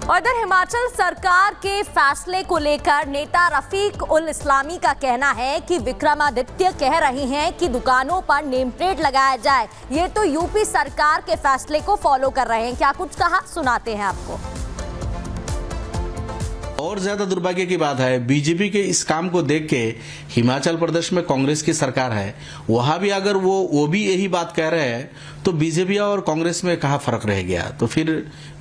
और इधर हिमाचल सरकार के फैसले को लेकर नेता रफीक उल इस्लामी का कहना है कि विक्रमादित्य कह रहे हैं कि दुकानों पर नेम प्लेट लगाया जाए। ये तो यूपी सरकार के फैसले को फॉलो कर रहे हैं। क्या कुछ कहा, सुनाते हैं आपको। और ज्यादा दुर्भाग्य की बात है, बीजेपी के इस काम को देख के हिमाचल प्रदेश में कांग्रेस की सरकार है, वहां भी अगर वो भी यही बात कह रहे हैं तो बीजेपी और कांग्रेस में कहाँ फर्क रह गया। तो फिर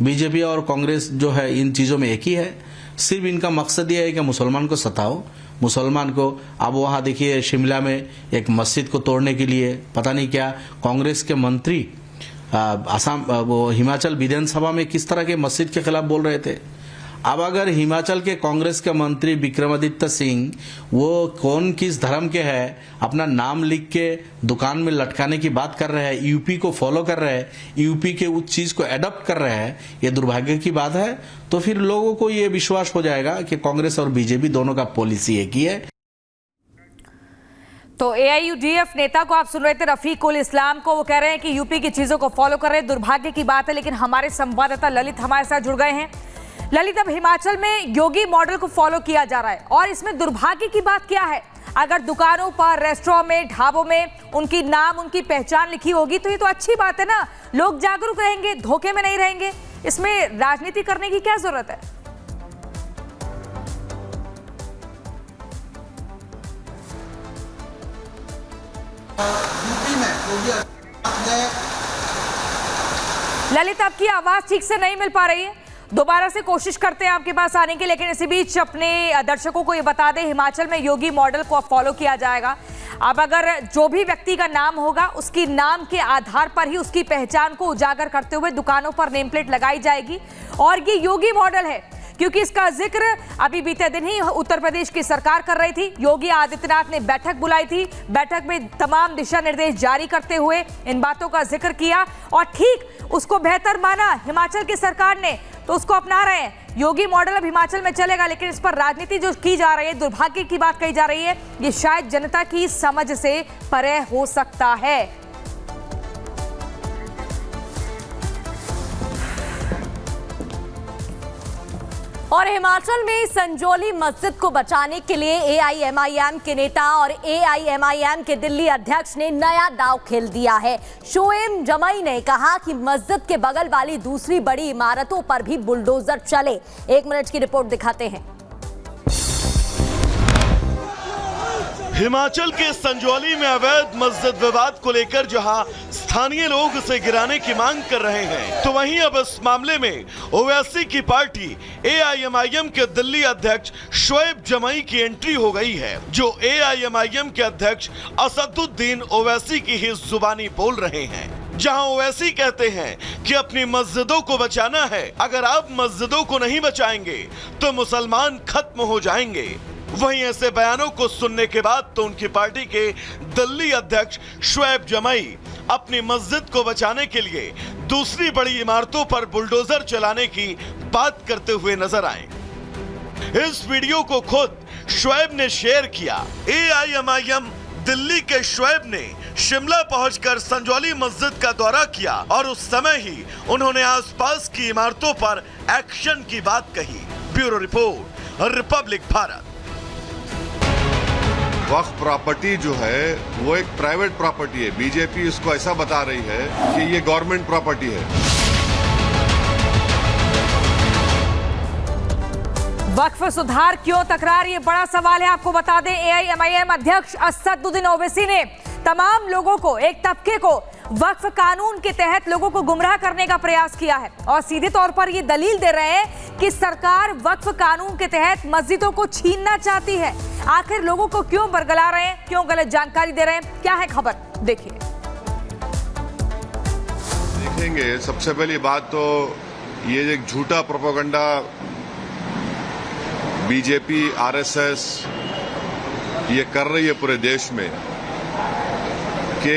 बीजेपी और कांग्रेस जो है इन चीजों में एक ही है। सिर्फ इनका मकसद ये है कि मुसलमान को सताओ, मुसलमान को। अब वहां देखिए शिमला में एक मस्जिद को तोड़ने के लिए पता नहीं क्या कांग्रेस के मंत्री असम वो हिमाचल विधानसभा में किस तरह के मस्जिद के खिलाफ बोल रहे थे। अब अगर हिमाचल के कांग्रेस के मंत्री विक्रमादित्य सिंह वो कौन किस धर्म के हैं अपना नाम लिख के दुकान में लटकाने की बात कर रहे हैं, यूपी को फॉलो कर रहे हैं, यूपी के उस चीज को एडॉप्ट कर रहे हैं, ये दुर्भाग्य की बात है। तो फिर लोगों को ये विश्वास हो जाएगा कि कांग्रेस और बीजेपी दोनों का पॉलिसी एक ही है। तो एआईयूडीएफ नेता को आप सुन रहे थे, रफीक उल इस्लाम को। वो कह रहे हैं कि यूपी की चीजों को फॉलो कर रहे हैं। दुर्भाग्य की बात है, लेकिन हमारे संवाददाता ललित हमारे साथ जुड़ गए हैं। ललित, अब हिमाचल में योगी मॉडल को फॉलो किया जा रहा है और इसमें दुर्भाग्य की बात क्या है? अगर दुकानों पर, रेस्टोरेंट में, ढाबों में उनकी नाम, उनकी पहचान लिखी होगी तो ये तो अच्छी बात है ना। लोग जागरूक रहेंगे, धोखे में नहीं रहेंगे। इसमें राजनीति करने की क्या जरूरत है? यूपी में ललित, आपकी आवाज ठीक से नहीं मिल पा रही है। दोबारा से कोशिश करते हैं आपके पास आने की, लेकिन इसी बीच अपने दर्शकों को ये बता दें, हिमाचल में योगी मॉडल को फॉलो किया जाएगा। अब अगर जो भी व्यक्ति का नाम होगा उसकी नाम के आधार पर ही उसकी पहचान को उजागर करते हुए दुकानों पर नेम प्लेट लगाई जाएगी। और ये योगी मॉडल है क्योंकि इसका जिक्र अभी बीते दिन ही उत्तर प्रदेश की सरकार कर रही थी। योगी आदित्यनाथ ने बैठक बुलाई थी। बैठक में तमाम दिशा निर्देश जारी करते हुए इन बातों का जिक्र किया और ठीक उसको बेहतर माना हिमाचल की सरकार ने, तो उसको अपना रहे हैं। योगी मॉडल अब हिमाचल में चलेगा, लेकिन इस पर राजनीति जो की जा रही है, दुर्भाग्य की बात कही जा रही है, ये शायद जनता की समझ से परे हो सकता है। और हिमाचल में संजौली मस्जिद को बचाने के लिए एआईएमआईएम के नेता और एआईएमआईएम के दिल्ली अध्यक्ष ने नया दांव खेल दिया है। शोएब जमई ने कहा कि मस्जिद के बगल वाली दूसरी बड़ी इमारतों पर भी बुलडोजर चले। 1 मिनट की रिपोर्ट दिखाते हैं। हिमाचल के संजौली में अवैध मस्जिद विवाद को लेकर जहां स्थानीय लोग उसे गिराने की मांग कर रहे हैं, तो वहीं अब इस मामले में ओवैसी की पार्टी एआईएमआईएम के दिल्ली अध्यक्ष शोएब जमई की एंट्री हो गई है, जो एआईएमआईएम के अध्यक्ष असदुद्दीन ओवैसी की ही जुबानी बोल रहे हैं। जहां ओवैसी कहते हैं कि अपनी मस्जिदों को बचाना है, अगर आप मस्जिदों को नहीं बचाएंगे तो मुसलमान खत्म हो जाएंगे। वहीं ऐसे बयानों को सुनने के बाद तो उनकी पार्टी के दिल्ली अध्यक्ष शोएब जमई अपनी मस्जिद को बचाने के लिए दूसरी बड़ी इमारतों पर बुलडोजर चलाने की बात करते हुए नजर आए। इस वीडियो को खुद शोएब ने शेयर किया। एआईएमआईएम दिल्ली के शोएब ने शिमला पहुंचकर संजौली मस्जिद का दौरा किया और उस समय ही उन्होंने आसपास की इमारतों पर एक्शन की बात कही। Bureau report, Republic Bharat. वक्फ प्रॉपर्टी जो है वो एक प्राइवेट प्रॉपर्टी है। बीजेपी इसको ऐसा बता रही है कि ये गवर्नमेंट प्रॉपर्टी है। वक्फ सुधार क्यों तकरार, ये बड़ा सवाल है। आपको बता दें, एआईएमआईएम अध्यक्ष असदुद्दीन ओवैसी ने तमाम लोगों को, एक तबके को वक्फ कानून के तहत लोगों को गुमराह करने का प्रयास किया है और सीधे तौर पर ये दलील दे रहे हैं कि सरकार वक्फ कानून के तहत मस्जिदों को छीनना चाहती है। आखिर लोगों को क्यों बरगला रहे हैं, क्यों गलत जानकारी दे रहे हैं, क्या है खबर, देखिए। देखेंगे, सबसे पहली बात तो ये एक झूठा प्रोपेगेंडा बीजेपी आरएसएस ये कर रही है पूरे देश में कि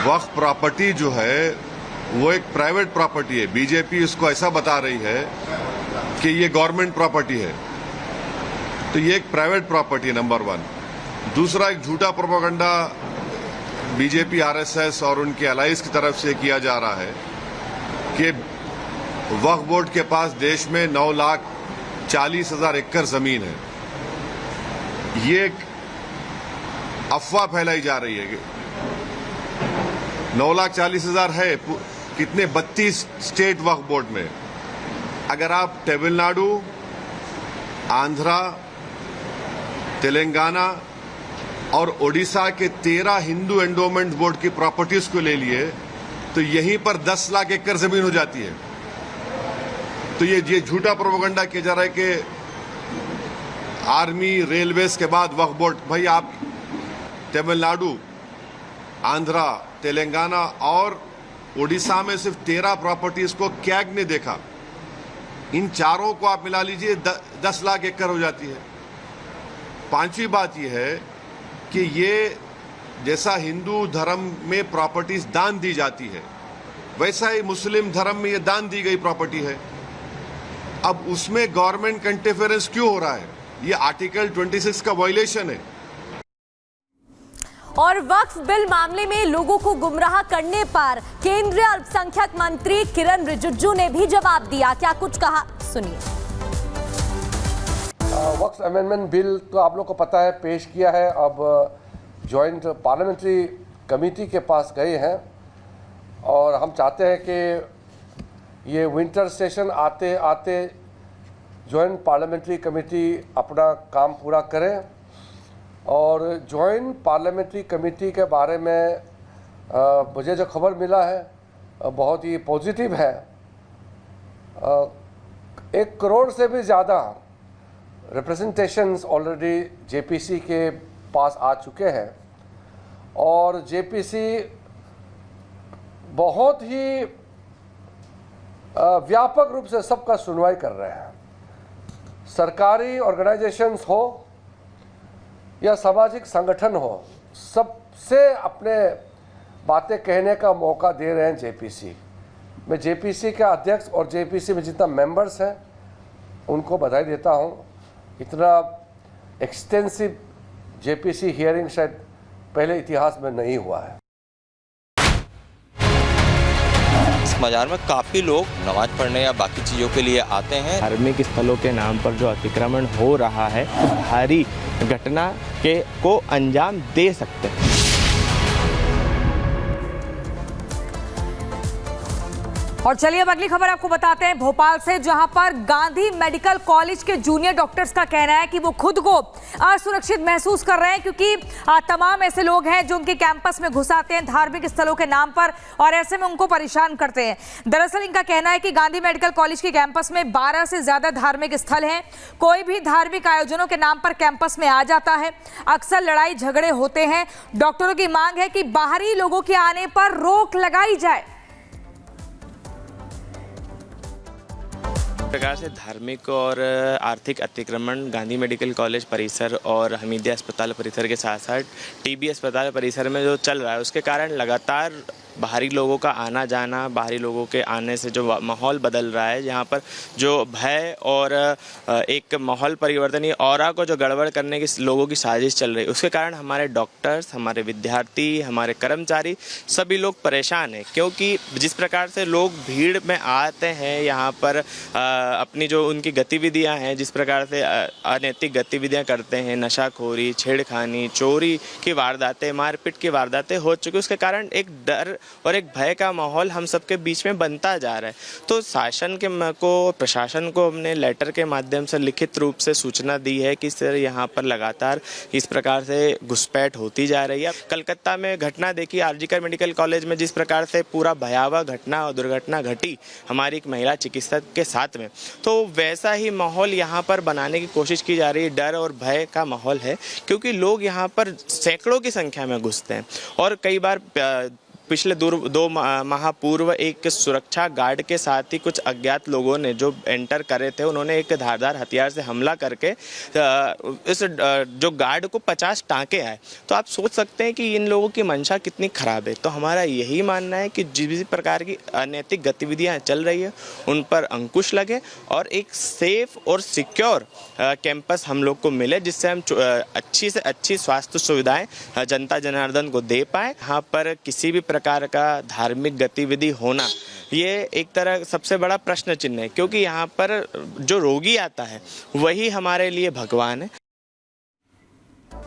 वक्फ प्रॉपर्टी जो है वो एक प्राइवेट प्रॉपर्टी है। बीजेपी इसको ऐसा बता रही है कि ये गवर्नमेंट प्रॉपर्टी है। तो ये एक प्राइवेट प्रॉपर्टी है, नंबर 1। दूसरा, एक झूठा प्रोपेगेंडा बीजेपी आरएसएस और उनके अलाइज की तरफ से किया जा रहा है कि वक्फ बोर्ड के पास देश में 9,40,000 एकड़ जमीन है। ये एक अफवाह फैलाई जा रही है कि 9,40,000 है, कितने 32 स्टेट वक्फ बोर्ड में। अगर आप तमिलनाडु, आंध्रा, तेलंगाना और ओडिशा के 13 हिंदू एंडोमेंट बोर्ड की प्रॉपर्टीज को ले लिए तो यहीं पर 10 लाख एकड़ जमीन हो जाती है। तो ये झूठा प्रोपेगेंडा किया जा रहा है कि आर्मी, रेलवेज के बाद वक्फ बोर्ड। भाई आप तमिलनाडु, आंध्रा, तेलंगाना और ओडिशा में सिर्फ 13 प्रॉपर्टीज को कैग ने देखा। इन चारों को आप मिला लीजिए 10 लाख एकड़ हो जाती है। पांचवी बात यह है कि ये जैसा हिंदू धर्म में प्रॉपर्टीज दान दी जाती है, वैसा ही मुस्लिम धर्म में ये दान दी गई प्रॉपर्टी है। अब उसमें गवर्नमेंट का इंटरफेरेंस क्यों हो रहा है? ये आर्टिकल 26 का वायलेशन है। और वक्फ बिल मामले में लोगों को गुमराह करने पर केंद्रीय अल्पसंख्यक मंत्री किरण रिजिजू ने भी जवाब दिया। क्या कुछ कहा, सुनिए। वक्फ अमेंडमेंट बिल तो आप लोग को पता है पेश किया है, अब जॉइंट पार्लियामेंट्री कमेटी के पास गए हैं और हम चाहते हैं कि ये विंटर सेशन आते आते जॉइंट पार्लियामेंट्री कमेटी अपना काम पूरा करे। और जॉइंट पार्लियामेंट्री कमेटी के बारे में मुझे जो खबर मिला है बहुत ही पॉजिटिव है। 1 करोड़ से भी ज़्यादा रिप्रेजेंटेशंस ऑलरेडी जेपीसी के पास आ चुके हैं और जेपीसी बहुत ही व्यापक रूप से सबका सुनवाई कर रहे हैं। सरकारी ऑर्गेनाइजेशंस हो या सामाजिक संगठन हो, सबसे अपने बातें कहने का मौका दे रहे हैं जेपीसी। मैं जेपीसी के अध्यक्ष और जेपीसी में जितना मेंबर्स हैं उनको बधाई देता हूं। इतना एक्सटेंसिव जेपीसी हियरिंग शायद पहले इतिहास में नहीं हुआ है। इस बाजार में काफ़ी लोग नमाज पढ़ने या बाकी चीज़ों के लिए आते हैं। धार्मिक स्थलों के नाम पर जो अतिक्रमण हो रहा है, भारी घटना को अंजाम दे सकते हैं। और चलिए अब अगली खबर आपको बताते हैं भोपाल से, जहां पर गांधी मेडिकल कॉलेज के जूनियर डॉक्टर्स का कहना है कि वो खुद को असुरक्षित महसूस कर रहे हैं क्योंकि तमाम ऐसे लोग हैं जो उनके कैंपस में घुस आते हैं धार्मिक स्थलों के नाम पर और ऐसे में उनको परेशान करते हैं। दरअसल इनका कहना है कि गांधी मेडिकल कॉलेज के कैंपस में 12 से ज्यादा धार्मिक स्थल हैं। कोई भी धार्मिक आयोजनों के नाम पर कैंपस में आ जाता है, अक्सर लड़ाई झगड़े होते हैं। डॉक्टरों की मांग है कि बाहरी लोगों के आने पर रोक लगाई जाए। प्रकार से धार्मिक और आर्थिक अतिक्रमण गांधी मेडिकल कॉलेज परिसर और हमीदिया अस्पताल परिसर के साथ साथ टीबी अस्पताल परिसर में जो चल रहा है, उसके कारण लगातार बाहरी लोगों का आना जाना, बाहरी लोगों के आने से जो माहौल बदल रहा है, यहाँ पर जो भय और एक माहौल परिवर्तन, ऑरा को जो गड़बड़ करने की लोगों की साजिश चल रही है, उसके कारण हमारे डॉक्टर्स, हमारे विद्यार्थी, हमारे कर्मचारी सभी लोग परेशान हैं। क्योंकि जिस प्रकार से लोग भीड़ में आते हैं यहाँ पर अपनी जो उनकी गतिविधियाँ हैं, जिस प्रकार से अनैतिक गतिविधियाँ करते हैं, नशाखोरी, छेड़खानी, चोरी की वारदातें, मारपीट की वारदातें हो चुकी, उसके कारण एक डर और एक भय का माहौल हम सबके बीच में बनता जा रहा है। तो शासन प्रशासन को हमने लेटर के माध्यम से लिखित रूप से सूचना दी है कि सर यहाँ पर लगातार इस प्रकार से घुसपैठ होती जा रही है। कलकत्ता में घटना देखी, आरजीकर मेडिकल कॉलेज में जिस प्रकार से पूरा भयावह घटना और दुर्घटना घटी हमारी एक महिला चिकित्सक के साथ में, तो वैसा ही माहौल यहाँ पर बनाने की कोशिश की जा रही है। डर और भय का माहौल है क्योंकि लोग यहाँ पर सैकड़ों की संख्या में घुसते हैं और कई बार पिछले 2 माह पूर्व एक सुरक्षा गार्ड के साथ ही कुछ अज्ञात लोगों ने जो एंटर करे थे, उन्होंने एक धारदार हथियार से हमला करके इस जो गार्ड को 50 टाँके आए। तो आप सोच सकते हैं कि इन लोगों की मंशा कितनी खराब है। तो हमारा यही मानना है कि जिस भी प्रकार की अनैतिक गतिविधियां चल रही है उन पर अंकुश लगे और एक सेफ और सिक्योर कैंपस हम लोग को मिले, जिससे हम अच्छी से अच्छी स्वास्थ्य सुविधाएं जनता जनार्दन को दे पाए। यहाँ पर किसी भी प्रकार का धार्मिक गतिविधि होना ये एक तरह सबसे बड़ा प्रश्न चिन्ह है, क्योंकि यहाँ पर जो रोगी आता है वही हमारे लिए भगवान है।